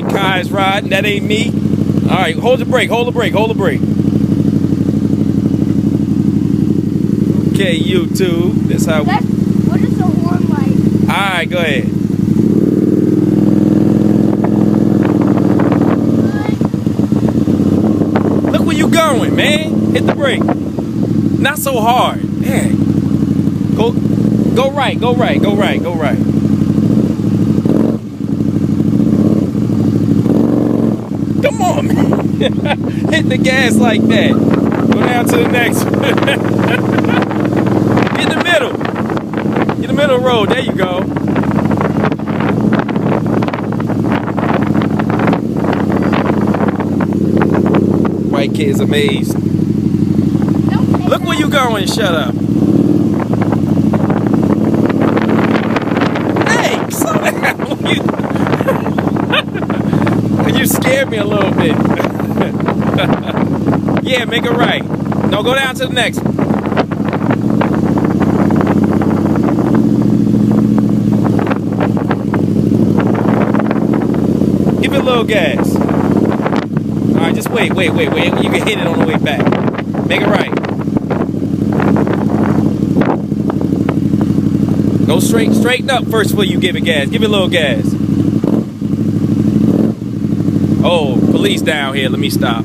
right, Kai's riding. That ain't me. All right, hold the brake, hold the brake, hold the brake. Okay, YouTube. That's how we. What is the horn like? All right, go ahead. Look where you going, man. Hit the brake. Not so hard. Man. Go right, go right, go right, go right. Come on, man. Hit the gas like that. Go down to the next one. Get in the middle. Get the middle road. There you go. White kid's amazed. Look where you going. Shut up. Hey, slow down. You scared me a little bit. Yeah, make it right. No, go down to the next one. Give it a little gas. Alright, just wait. You can hit it on the way back. Make it right. Go straighten up first before you give it gas. Give it a little gas. Oh, police down here. Let me stop.